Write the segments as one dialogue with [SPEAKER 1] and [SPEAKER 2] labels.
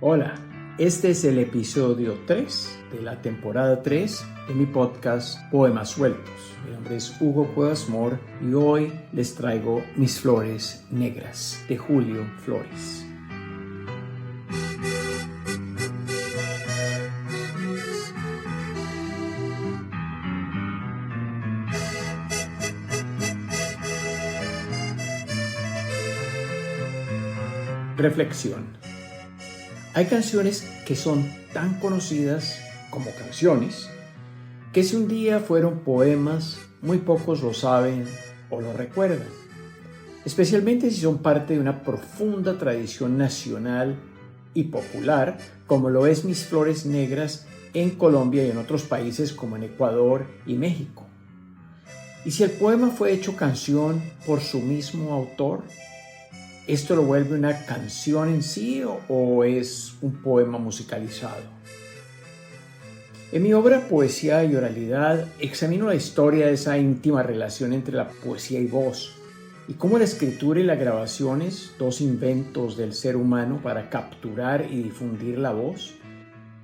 [SPEAKER 1] Hola, este es el episodio 3 de la temporada 3 de mi podcast Poemas Sueltos. Mi nombre es Hugo Cuevas Mor y hoy les traigo Mis Flores Negras de Julio Flores. Reflexión. Hay canciones que son tan conocidas como canciones que si un día fueron poemas, muy pocos lo saben o lo recuerdan, especialmente si son parte de una profunda tradición nacional y popular, como lo es Mis Flores Negras en Colombia y en otros países como en Ecuador y México. Y si el poema fue hecho canción por su mismo autor, ¿esto lo vuelve una canción en sí o es un poema musicalizado? En mi obra Poesía y Oralidad examino la historia de esa íntima relación entre la poesía y voz y cómo la escritura y las grabaciones, dos inventos del ser humano para capturar y difundir la voz,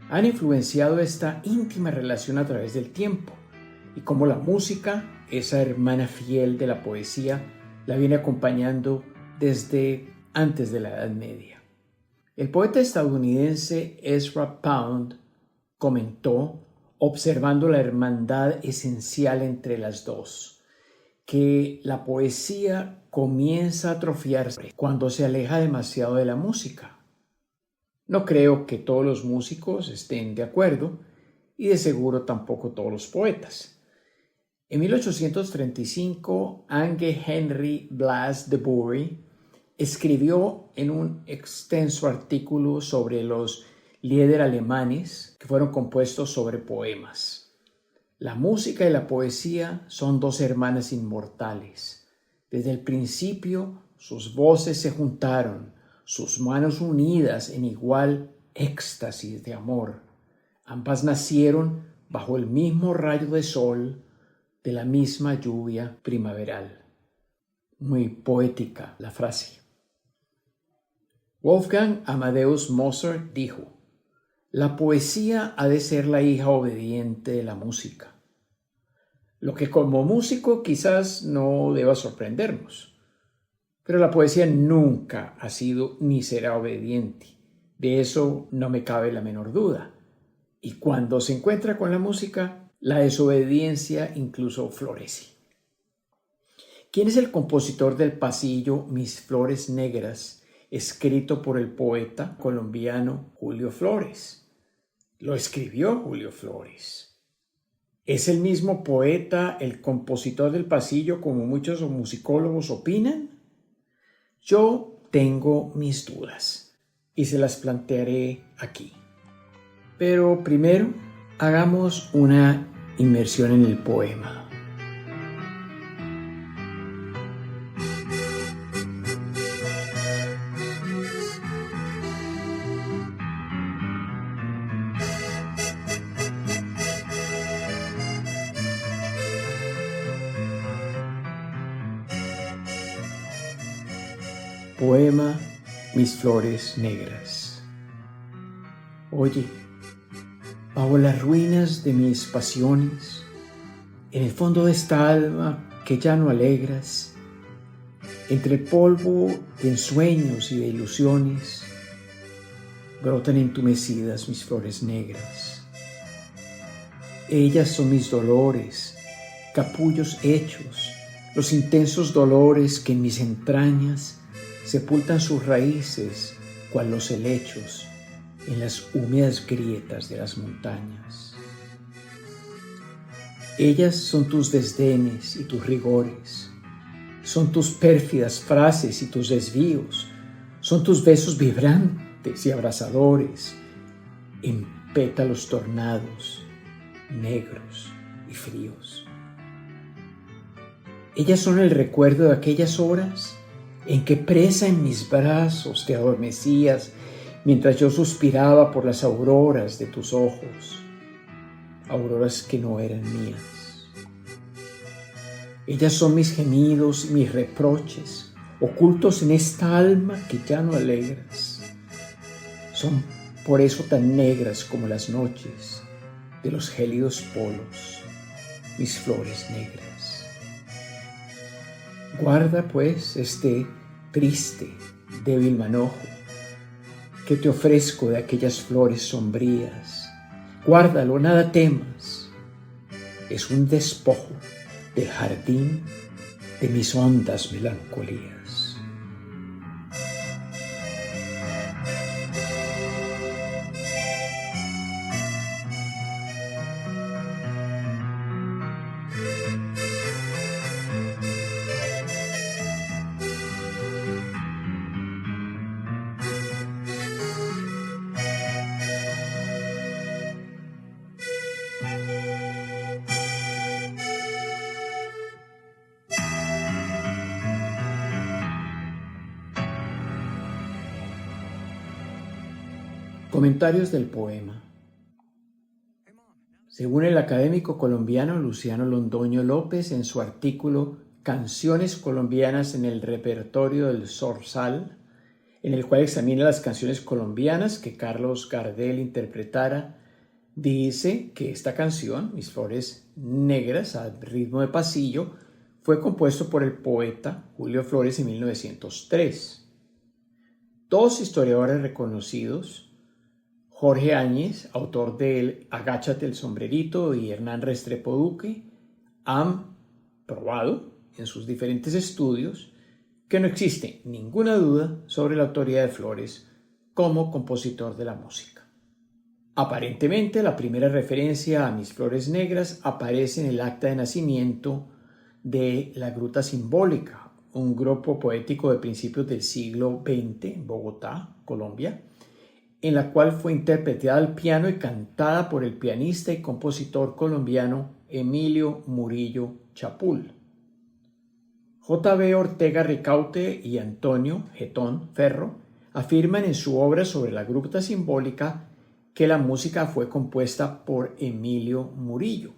[SPEAKER 1] han influenciado esta íntima relación a través del tiempo y cómo la música, esa hermana fiel de la poesía, la viene acompañando desde antes de la Edad Media. El poeta estadounidense Ezra Pound comentó, observando la hermandad esencial entre las dos, que la poesía comienza a atrofiarse cuando se aleja demasiado de la música. No creo que todos los músicos estén de acuerdo y de seguro tampoco todos los poetas. En 1835, Ange Henry Blas de Bury escribió en un extenso artículo sobre los Lieder alemanes que fueron compuestos sobre poemas. La música y la poesía son dos hermanas inmortales. Desde el principio sus voces se juntaron, sus manos unidas en igual éxtasis de amor. Ambas nacieron bajo el mismo rayo de sol de la misma lluvia primaveral. Muy poética la frase. Wolfgang Amadeus Mozart dijo: la poesía ha de ser la hija obediente de la música. Lo que como músico quizás no deba sorprendernos, pero la poesía nunca ha sido ni será obediente. De eso no me cabe la menor duda. Y cuando se encuentra con la música, la desobediencia incluso florece. ¿Quién es el compositor del pasillo Mis Flores Negras, escrito por el poeta colombiano Julio Flores? Lo escribió Julio Flores. ¿Es el mismo poeta el compositor del pasillo como muchos musicólogos opinan? Yo tengo mis dudas y se las plantearé aquí. Pero primero, hagamos una inmersión en el poema. Poema Mis Flores Negras. Oye, bajo las ruinas de mis pasiones, en el fondo de esta alma que ya no alegras, entre el polvo de ensueños y de ilusiones, brotan entumecidas mis flores negras. Ellas son mis dolores, capullos hechos, los intensos dolores que en mis entrañas sepultan sus raíces, cual los helechos en las húmedas grietas de las montañas. Ellas son tus desdenes y tus rigores, son tus pérfidas frases y tus desvíos, son tus besos vibrantes y abrasadores, en pétalos tornados, negros y fríos. Ellas son el recuerdo de aquellas horas en que presa en mis brazos te adormecías mientras yo suspiraba por las auroras de tus ojos, auroras que no eran mías. Ellas son mis gemidos y mis reproches, ocultos en esta alma que ya no alegras. Son por eso tan negras como las noches de los gélidos polos, mis flores negras. Guarda pues este triste, débil manojo que te ofrezco de aquellas flores sombrías. Guárdalo, nada temas. Es un despojo del jardín de mis hondas melancolías. Comentarios del poema. Según el académico colombiano Luciano Londoño López, en su artículo Canciones colombianas en el repertorio del Zorzal, en el cual examina las canciones colombianas que Carlos Gardel interpretara, dice que esta canción, Mis Flores Negras, al ritmo de pasillo, fue compuesto por el poeta Julio Flores en 1903. Dos historiadores reconocidos, Jorge Áñez, autor de Agáchate el sombrerito, y Hernán Restrepo Duque, han probado en sus diferentes estudios que no existe ninguna duda sobre la autoría de Flores como compositor de la música. Aparentemente, la primera referencia a Mis Flores Negras aparece en el acta de nacimiento de La Gruta Simbólica, un grupo poético de principios del siglo XX en Bogotá, Colombia, en la cual fue interpretada al piano y cantada por el pianista y compositor colombiano Emilio Murillo Chapul. J.B. Ortega Ricaurte y Antonio Getón Ferro afirman en su obra sobre la Gruta Simbólica que la música fue compuesta por Emilio Murillo.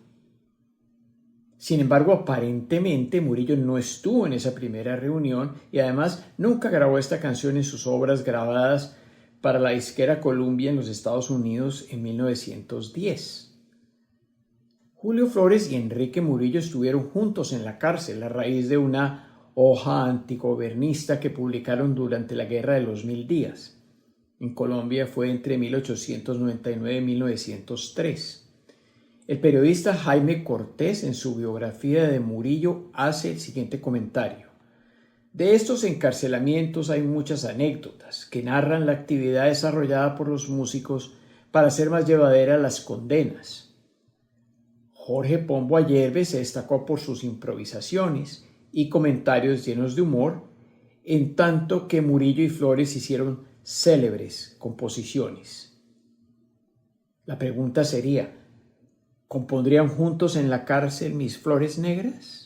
[SPEAKER 1] Sin embargo, aparentemente Murillo no estuvo en esa primera reunión y además nunca grabó esta canción en sus obras grabadas para la disquera Columbia en los Estados Unidos en 1910. Julio Flores y Enrique Murillo estuvieron juntos en la cárcel a raíz de una hoja antigobernista que publicaron durante la Guerra de los Mil Días. En Colombia fue entre 1899 y 1903. El periodista Jaime Cortés, en su biografía de Murillo, hace el siguiente comentario. De estos encarcelamientos hay muchas anécdotas que narran la actividad desarrollada por los músicos para hacer más llevaderas las condenas. Jorge Pombo Ayerbe se destacó por sus improvisaciones y comentarios llenos de humor, en tanto que Murillo y Flores hicieron célebres composiciones. La pregunta sería, ¿compondrían juntos en la cárcel Mis Flores Negras?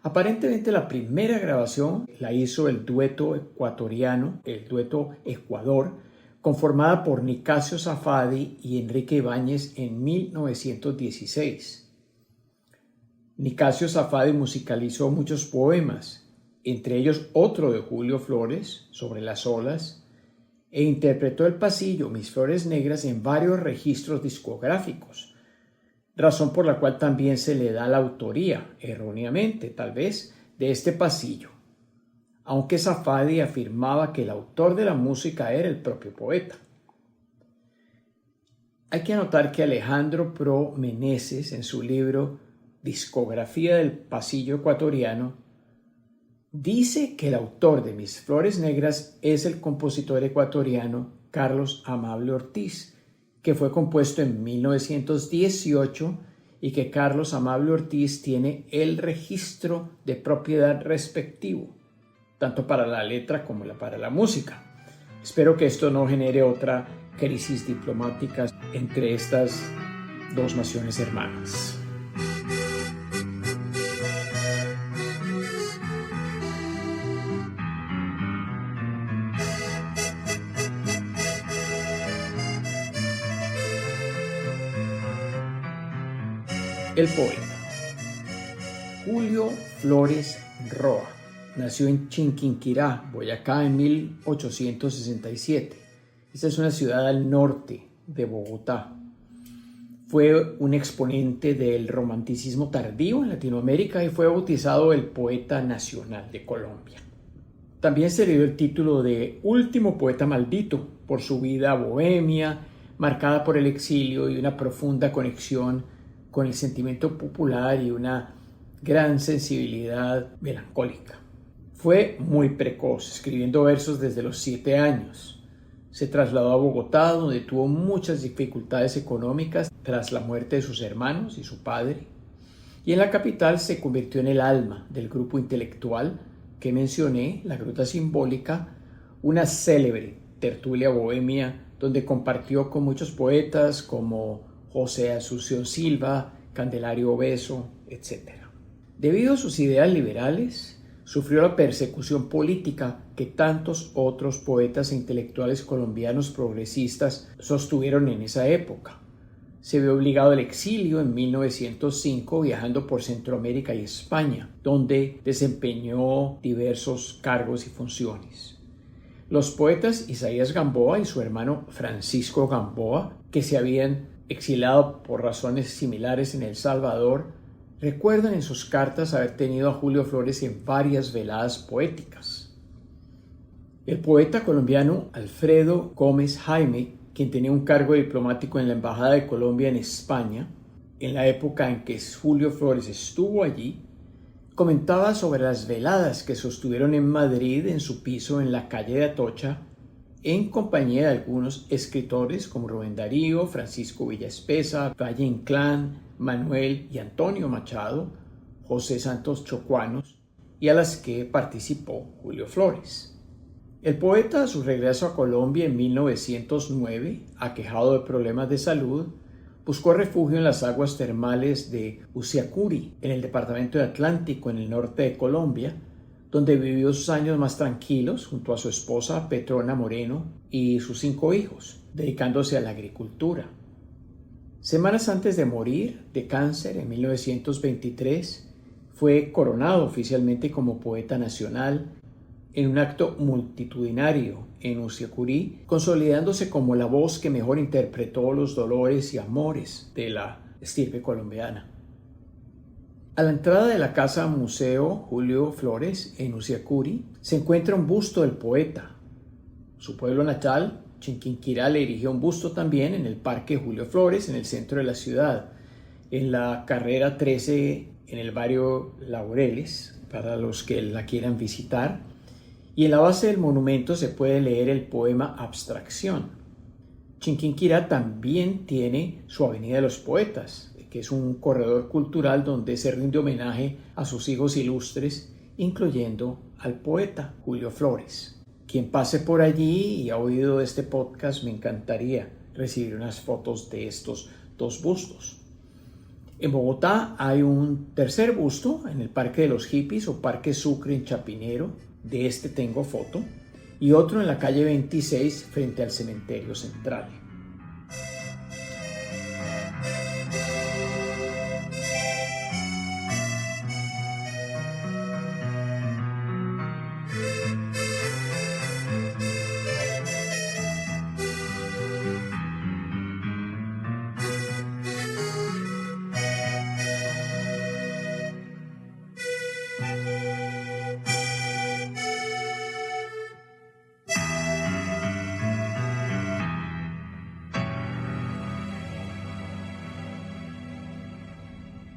[SPEAKER 1] Aparentemente la primera grabación la hizo el dueto ecuatoriano, el dueto Ecuador, conformada por Nicasio Safadi y Enrique Ibáñez en 1916. Nicasio Safadi musicalizó muchos poemas, entre ellos otro de Julio Flores, Sobre las olas, e interpretó el pasillo Mis Flores Negras en varios registros discográficos, razón por la cual también se le da la autoría, erróneamente tal vez, de este pasillo, aunque Safadi afirmaba que el autor de la música era el propio poeta. Hay que anotar que Alejandro Pro Meneses, en su libro Discografía del Pasillo Ecuatoriano, dice que el autor de Mis Flores Negras es el compositor ecuatoriano Carlos Amable Ortiz, que fue compuesto en 1918 y que Carlos Amable Ortiz tiene el registro de propiedad respectivo, tanto para la letra como para la música. Espero que esto no genere otra crisis diplomática entre estas dos naciones hermanas. El poeta Julio Flores Roa nació en Chinquinquirá, Boyacá, en 1867. Esta es una ciudad al norte de Bogotá. Fue un exponente del romanticismo tardío en Latinoamérica y fue bautizado el poeta nacional de Colombia. También se le dio el título de último poeta maldito por su vida bohemia, marcada por el exilio y una profunda conexión con el sentimiento popular y una gran sensibilidad melancólica. Fue muy precoz, escribiendo versos desde los 7 años. Se trasladó a Bogotá, donde tuvo muchas dificultades económicas tras la muerte de sus hermanos y su padre. Y en la capital se convirtió en el alma del grupo intelectual que mencioné, la Gruta Simbólica, una célebre tertulia bohemia donde compartió con muchos poetas como José Asunción Silva, Candelario Beso, etc. Debido a sus ideas liberales, sufrió la persecución política que tantos otros poetas e intelectuales colombianos progresistas sostuvieron en esa época. Se vio obligado al exilio en 1905 viajando por Centroamérica y España, donde desempeñó diversos cargos y funciones. Los poetas Isaías Gamboa y su hermano Francisco Gamboa, que se habían exilado por razones similares en El Salvador, recuerdan en sus cartas haber tenido a Julio Flores en varias veladas poéticas. El poeta colombiano Alfredo Gómez Jaime, quien tenía un cargo diplomático en la Embajada de Colombia en España, en la época en que Julio Flores estuvo allí, comentaba sobre las veladas que sostuvieron en Madrid en su piso en la calle de Atocha, en compañía de algunos escritores como Rubén Darío, Francisco Villaespesa, Valle Inclán, Manuel y Antonio Machado, José Santos Chocuanos, y a las que participó Julio Flores. El poeta, a su regreso a Colombia en 1909, aquejado de problemas de salud, buscó refugio en las aguas termales de Usiacurí, en el departamento de Atlántico, en el norte de Colombia, donde vivió sus años más tranquilos junto a su esposa Petrona Moreno y sus 5 hijos, dedicándose a la agricultura. Semanas antes de morir de cáncer en 1923, fue coronado oficialmente como poeta nacional en un acto multitudinario en Usiacurí, consolidándose como la voz que mejor interpretó los dolores y amores de la estirpe colombiana. A la entrada de la Casa Museo Julio Flores en Usiacurí se encuentra un busto del poeta. Su pueblo natal, Chiquinquirá, le erigió un busto también en el Parque Julio Flores, en el centro de la ciudad, en la carrera 13 en el barrio Laureles, para los que la quieran visitar. Y en la base del monumento se puede leer el poema Abstracción. Chiquinquirá también tiene su Avenida de los Poetas, que es un corredor cultural donde se rinde homenaje a sus hijos ilustres, incluyendo al poeta Julio Flores. Quien pase por allí y ha oído este podcast, me encantaría recibir unas fotos de estos 2 bustos. En Bogotá hay un tercer busto en el Parque de los Hippies o Parque Sucre en Chapinero, de este tengo foto, y otro en la calle 26 frente al Cementerio Central.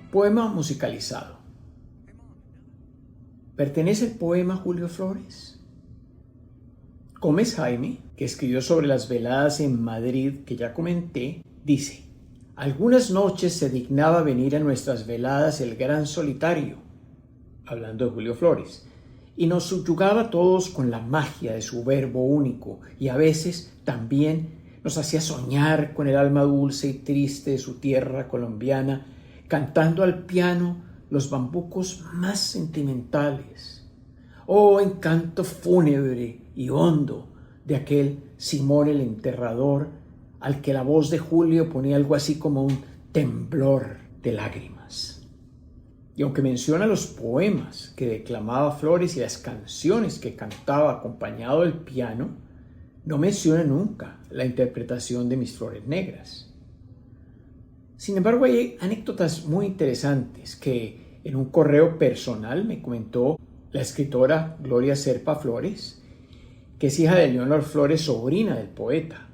[SPEAKER 1] Poema musicalizado. ¿Pertenece el poema a Julio Flores? Gómez Jaime, que escribió sobre las veladas en Madrid que ya comenté, dice: algunas noches se dignaba venir a nuestras veladas el gran solitario, hablando de Julio Flores, y nos subyugaba a todos con la magia de su verbo único, y a veces también nos hacía soñar con el alma dulce y triste de su tierra colombiana, cantando al piano los bambucos más sentimentales. Oh, encanto fúnebre y hondo de aquel Simón el enterrador, al que la voz de Julio ponía algo así como un temblor de lágrimas. Y aunque menciona los poemas que declamaba Flores y las canciones que cantaba acompañado del piano, no menciona nunca la interpretación de Mis Flores Negras. Sin embargo, hay anécdotas muy interesantes que en un correo personal me comentó la escritora Gloria Serpa Flores, que es hija de Leonor Flores, sobrina del poeta.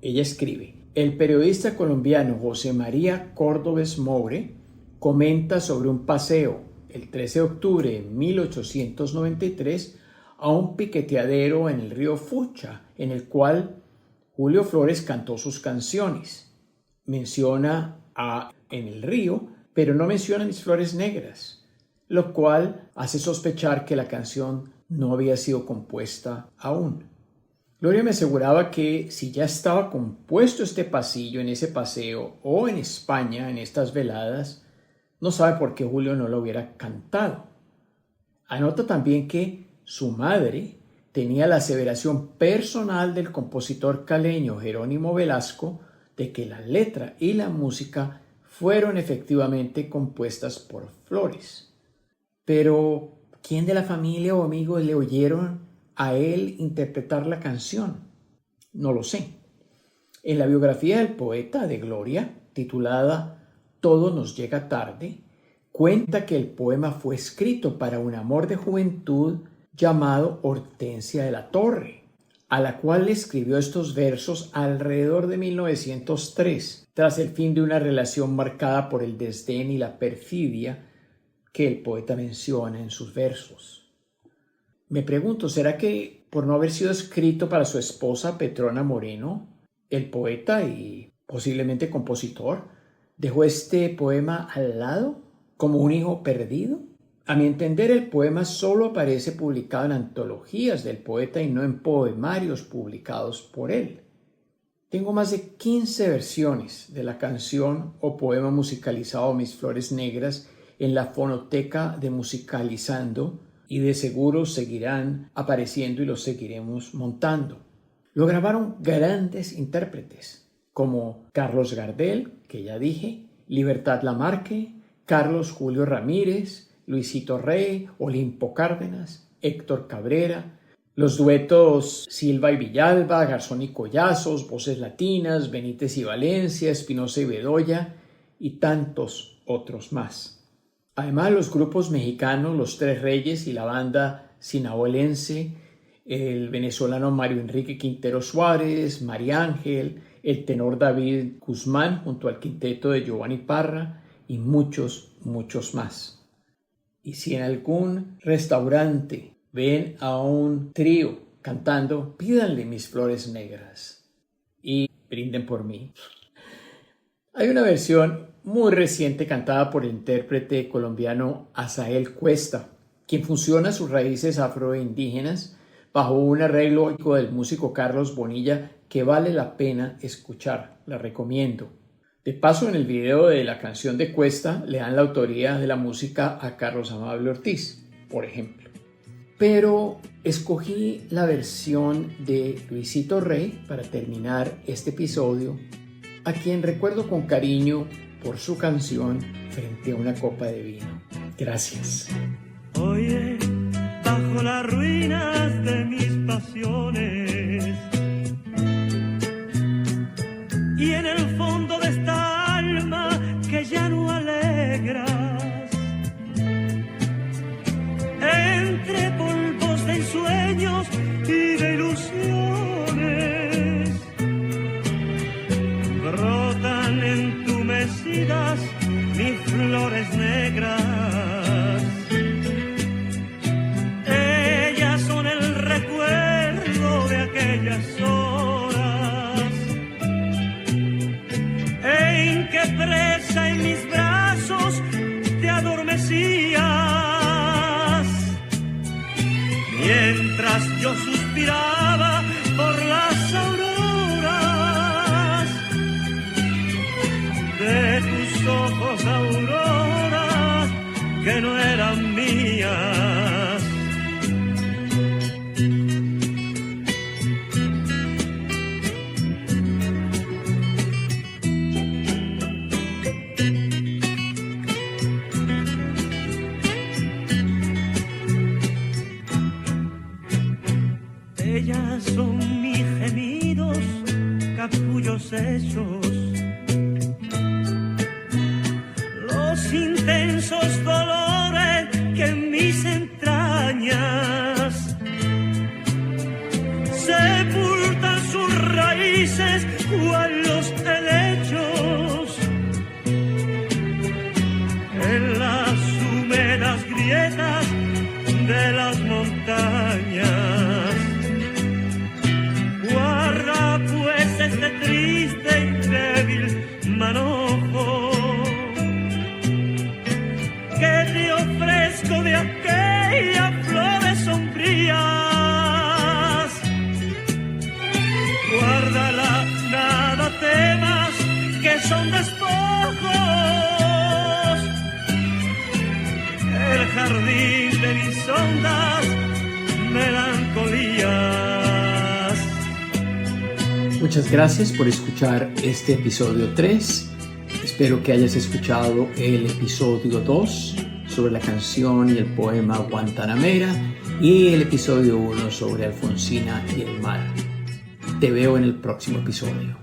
[SPEAKER 1] Ella escribe: el periodista colombiano José María Córdobes Moure comenta sobre un paseo el 13 de octubre de 1893 a un piqueteadero en el río Fucha, en el cual Julio Flores cantó sus canciones. Menciona en el río, pero no menciona Mis Flores Negras, lo cual hace sospechar que la canción no había sido compuesta aún. Gloria me aseguraba que si ya estaba compuesto este pasillo en ese paseo o en España en estas veladas, no sabe por qué Julio no lo hubiera cantado. Anota también que su madre tenía la aseveración personal del compositor caleño Jerónimo Velasco de que la letra y la música fueron efectivamente compuestas por Flores. Pero, ¿quién de la familia o amigos le oyeron a él interpretar la canción? No lo sé. En la biografía del poeta de Gloria, titulada Todo nos llega tarde, cuenta que el poema fue escrito para un amor de juventud llamado Hortensia de la Torre, a la cual le escribió estos versos alrededor de 1903, tras el fin de una relación marcada por el desdén y la perfidia que el poeta menciona en sus versos. Me pregunto, ¿será que por no haber sido escrito para su esposa Petrona Moreno, el poeta y posiblemente compositor dejó este poema al lado como un hijo perdido? A mi entender, el poema solo aparece publicado en antologías del poeta y no en poemarios publicados por él. Tengo más de 15 versiones de la canción o poema musicalizado Mis Flores Negras en la fonoteca de Musicalizando, y de seguro seguirán apareciendo y los seguiremos montando. Lo grabaron grandes intérpretes como Carlos Gardel, que ya dije, Libertad Lamarque, Carlos Julio Ramírez, Luisito Rey, Olimpo Cárdenas, Héctor Cabrera, los duetos Silva y Villalba, Garzón y Collazos, Voces Latinas, Benítez y Valencia, Espinosa y Bedoya y tantos otros más. Además, los grupos mexicanos Los Tres Reyes y la banda sinaolense, el venezolano Mario Enrique Quintero Suárez, María Ángel, el tenor David Guzmán junto al quinteto de Giovanni Parra y muchos, muchos más. Y si en algún restaurante ven a un trío cantando, pídanle Mis Flores Negras y brinden por mí. Hay una versión muy reciente cantada por el intérprete colombiano Asael Cuesta, quien fusiona sus raíces afroindígenas bajo un arreglo del músico Carlos Bonilla que vale la pena escuchar, la recomiendo. De paso, en el video de la canción de Cuesta le dan la autoría de la música a Carlos Amable Ortiz, por ejemplo. Pero escogí la versión de Luisito Rey para terminar este episodio, a quien recuerdo con cariño por su canción Frente a una copa de vino. Gracias.
[SPEAKER 2] Oye, bajo las ruinas de mis pasiones y en el fondo de esta alma que ya no alegras, entre polvos de ensueños y de ilusiones, brotan entumecidas mis flores negras. Ellas son el recuerdo de aquellas horas en que presa en mis brazos te adormecías, mientras yo suspiraba por las auroras de tus ojos, auroras que no eran mías. Ellas son hechos, los intensos dolores que en mis entrañas sepultan sus raíces cual los helechos en las húmedas grietas de las montañas. Guarda pues este triste y débil manojo que te ofrezco de aquellas flores sombrías. Guárdala, nada temas, que son despojos, el jardín de mis hondas melancolías.
[SPEAKER 1] Muchas gracias por escuchar este episodio 3. Espero que hayas escuchado el episodio 2 sobre la canción y el poema Guantanamera y el episodio 1 sobre Alfonsina y el mar. Te veo en el próximo episodio.